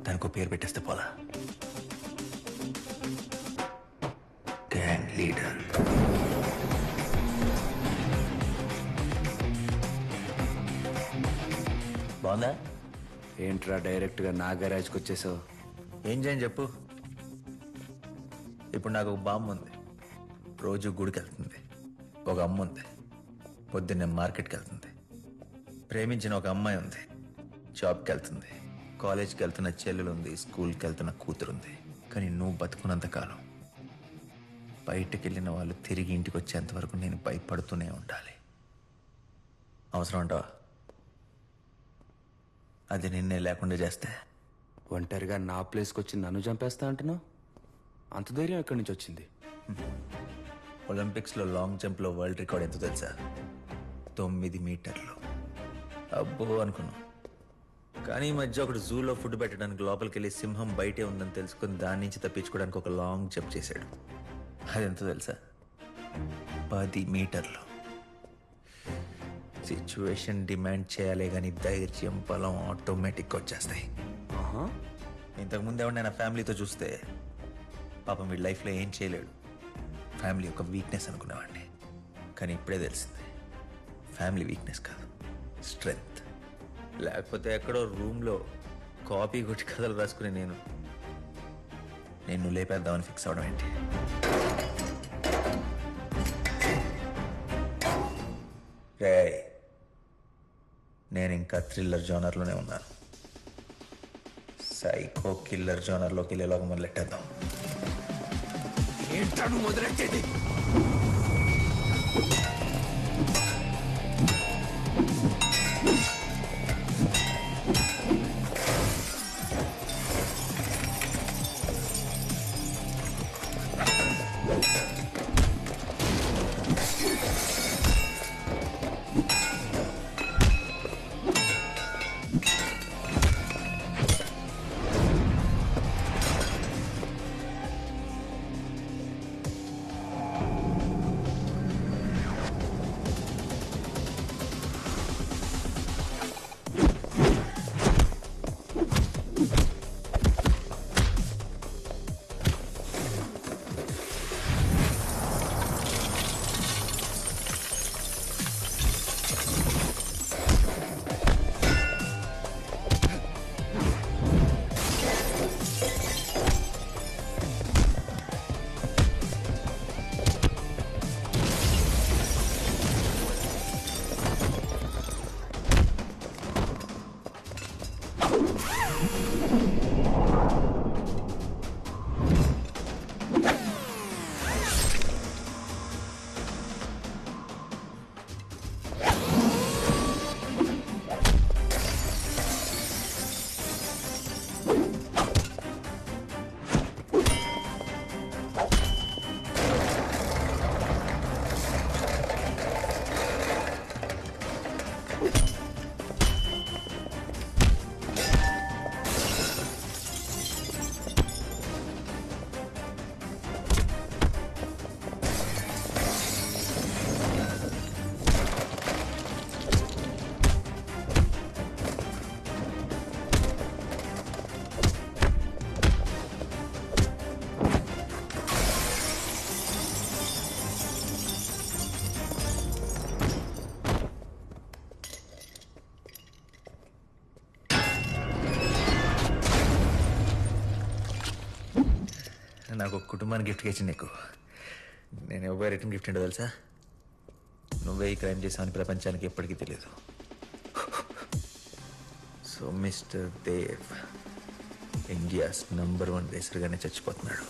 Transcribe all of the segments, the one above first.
దానికో పేరు పెట్టేస్తే పోలా. Gang leader. బాగుందా? ఏంట్రా డైరెక్ట్గా నా గరాజ్కి వచ్చేసావు? ఏం చేయని చెప్పు. ఇప్పుడు నాకు ఒక బామ్మ ఉంది, రోజు గుడికి వెళ్తుంది. ఒక అమ్మ ఉంది, పొద్దున్నే మార్కెట్కి వెళ్తుంది. ప్రేమించిన ఒక అమ్మాయి ఉంది, జాబ్కి వెళ్తుంది. కాలేజ్కి వెళ్తున్న చెల్లెలు ఉంది, స్కూల్కి వెళ్తున్న కూతురుంది. కానీ నువ్వు బతుకున్నంత కాలం బయటకు వెళ్ళిన వాళ్ళు తిరిగి ఇంటికి వచ్చేంత వరకు నేను భయపడుతూనే ఉండాలి. అవసరం అంటావా? అది నిన్నే లేకుండా చేస్తే ఒంటరిగా నా ప్లేస్కి వచ్చి నన్ను చంపేస్తా అంటున్నావు? అంత ధైర్యం ఎక్కడి నుంచి వచ్చింది? ఒలింపిక్స్లో లాంగ్ జంప్లో వరల్డ్ రికార్డ్ ఎంత తెలుసా? 9 మీటర్లు. అబ్బో అనుకున్నాం. కానీ ఈ మధ్య ఒకటి జూలో ఫుడ్ పెట్టడానికి లోపలికి వెళ్ళి సింహం బయటే ఉందని తెలుసుకుని దాని నుంచి తప్పించుకోవడానికి ఒక లాంగ్ జంప్ చేశాడు. అదెంత తెలుసా? 10 మీటర్లు. సిచ్యువేషన్ డిమాండ్ చేయాలి కానీ ధైర్యం, బలం ఆటోమేటిక్గా వచ్చేస్తాయి. ఆహా, ఇంతకుముందు ఎవరినైనా ఫ్యామిలీతో చూస్తే పాపం వీడి లైఫ్లో ఏం చేయలేడు, ఫ్యామిలీ ఒక వీక్నెస్ అనుకునేవాడిని. కానీ ఇప్పుడే తెలిసింది, ఫ్యామిలీ వీక్నెస్ కాదు, స్ట్రెంగ్త్. లేకపోతే ఎక్కడో రూమ్లో కాపీ కొట్టి కథలు రాసుకుని నేను లేపేద్దామని ఫిక్స్ అవడం ఏంటి? రే, నేను ఇంకా థ్రిల్లర్ జోనర్లోనే ఉన్నాను. సైకో కిల్లర్ జోనర్లోకి వెళ్ళేలాగా మొదలెట్టేద్దాం. ఏంటాను మొదలెట్టేది? నాకు ఒక కుటుంబాన్ని గిఫ్ట్గా ఇచ్చింది నీకు. నేను ఎవరు రిటర్న్ గిఫ్ట్ ఏంటో తెలుసా? నువ్వే ఈ క్రైమ్ చేసావని ప్రపంచానికి ఎప్పటికీ తెలియదు. సో మిస్టర్ దేవ్ ఇండియాస్ #1 రేసర్గానే చచ్చిపోతున్నాడు.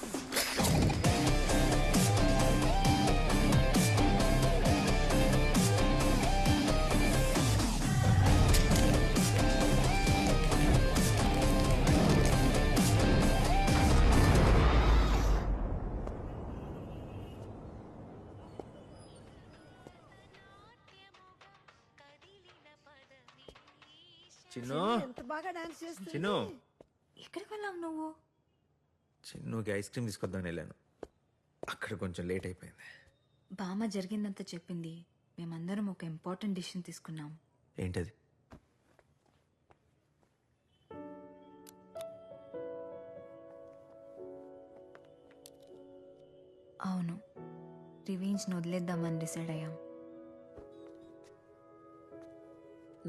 చిన్ను, ఎంత బాగా డాన్స్ చేస్తుంది. చిన్ను, ఎక్కడికి వెళ్ళావు నువ్వు? చిన్నుకి ఐస్ క్రీమ్ తీసుకొద్దామని వెళ్ళాను. అక్కడ కొంచెం లేట్ అయిపోయింది. బామ్మ జరిగిందంతా చెప్పింది. మేమందరం ఒక ఇంపార్టెంట్ డిసిషన్ తీసుకున్నాం. ఏంటది? అవును, రివెంజ్ని వదిలేద్దామని డిసైడ్ అయ్యాం.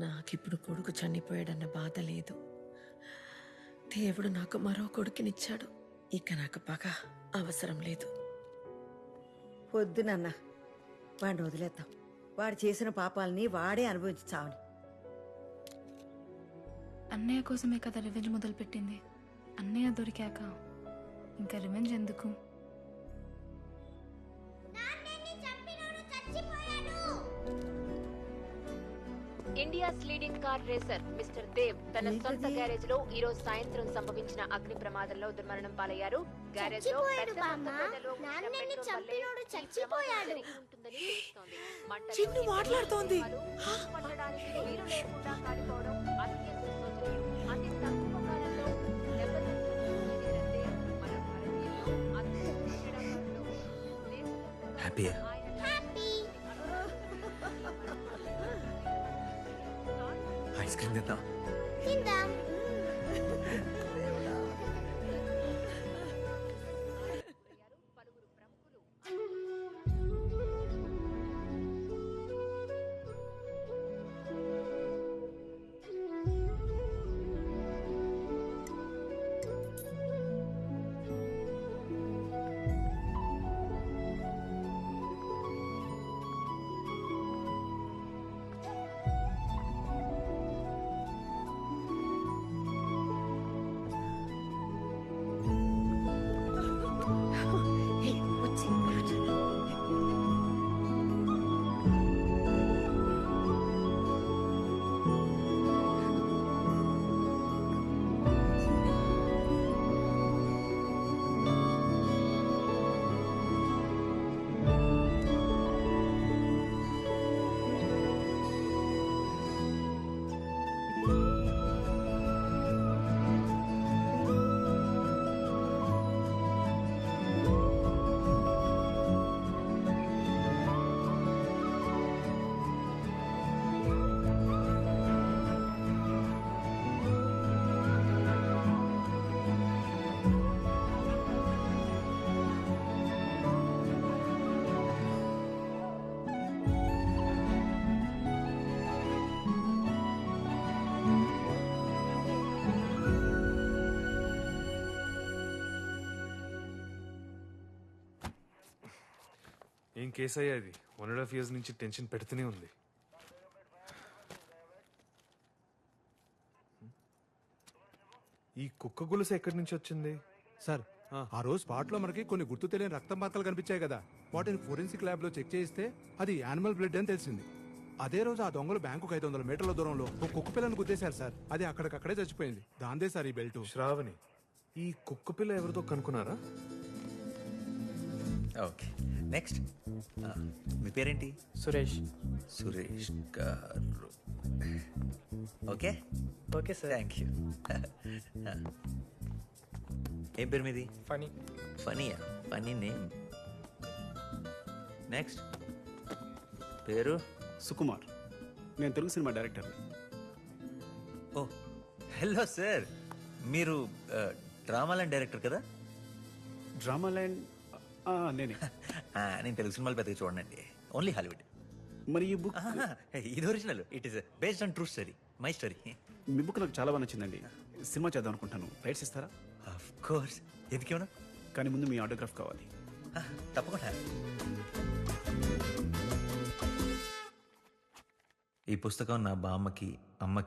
నాకిప్పుడు కొడుకు చనిపోయాడన్న బాధ లేదు. దేవుడు నాకు మరో కొడుకునిచ్చాడు. ఇక నాకు పగ అవసరం లేదు. వద్దు నాన్న, వాడిని వదిలేద్దాం. వాడు చేసిన పాపాలని వాడే అనుభవించి చావని. అన్నయ్య కోసమే కదా రివెంజ్ మొదలుపెట్టింది. అన్నయ్య దొరికాక ఇంకా రివెంజ్ ఎందుకు? India's leading car racer mister Dev తన సొంత గ్యారేజ్ లో ఈ రోజు సాయంత్రం సంభవించిన అగ్ని ప్రమాదంలో దుర్మరణం పాలయ్యారు. గ్యారేజ్ లో పెద్ద మొత్తంలో ఉంచిన పెట్రోల్ వల్లే ఈ ప్రమాదం జరిగి ఉంటుందని తెలుస్తోంది. చిన్ను మాట్లాడుతోంది. పట్టడానికి నీరు లేకుండా కాలిపోవడం అత్యంత శోచనీయం. అతి తక్కువ కాలంలో దెబ్బతిన్న దేవ్ మన భారతీయుల్లో అత్యంత క్రీడాకారులు. హ్యాపీయా? ఐస్ క్రీమ్ తిందాం. పలువురు ప్రముఖులు ఏం కేసు అయ్యా ఇది? 1.5 years నుంచి టెన్షన్ పెడుతూనే ఉంది. ఈ కుక్క గొలుసు ఎక్కడి నుంచి వచ్చింది సార్? ఆ రోజు స్పాట్ లో మనకి కొన్ని గుర్తు తెలియని రక్తం మార్కలు కనిపించాయి కదా. వాటిని ఫోరెన్సిక్ ల్యాబ్ లో చెక్ చేయిస్తే అది యానిమల్ బ్లడ్ అని తెలిసింది. అదే రోజు ఆ దొంగలు బ్యాంకుకు 500 మీటర్ల దూరంలో ఒక కుక్క పిల్లని గుద్దేశారు సార్. అది అక్కడికక్కడే చచ్చిపోయింది. దాందే సార్ ఈ బెల్ట్. శ్రావణి, ఈ కుక్క పిల్ల ఎవరితో కనుక్కున్నారా? Okay, next. మీ పేరేంటి? Suresh. Suresh garu. Okay okay sir. Thank you. ఏం పేరు మీది? ఫనీ. ఫనీయా? Funny name. నెక్స్ట్ పేరు? సుకుమార్. నేను తెలుగు సినిమా డైరెక్టర్. ఓ హలో సార్, మీరు డ్రామా ల్యాండ్ డైరెక్టర్ కదా? డ్రామా ల్యాండ్ నేనే. నేను తెలుగు సినిమాలు పెద్దగా చూడండి, ఓన్లీ హాలీవుడ్. మరి ఈ బుక్ ఇది original. It is based on true story, my story. మీ బుక్ నాకు చాలా బాగా నచ్చిందండి. సినిమా చేద్దాం అనుకుంటాను. రైట్స్ ఇస్తారా? ఆఫ్ కోర్స్, ఎందుకేమన్నా. కానీ ముందు మీ ఆటోగ్రాఫ్ కావాలి. తప్పకుండా. ఈ పుస్తకం నా బామ్మకి, అమ్మకి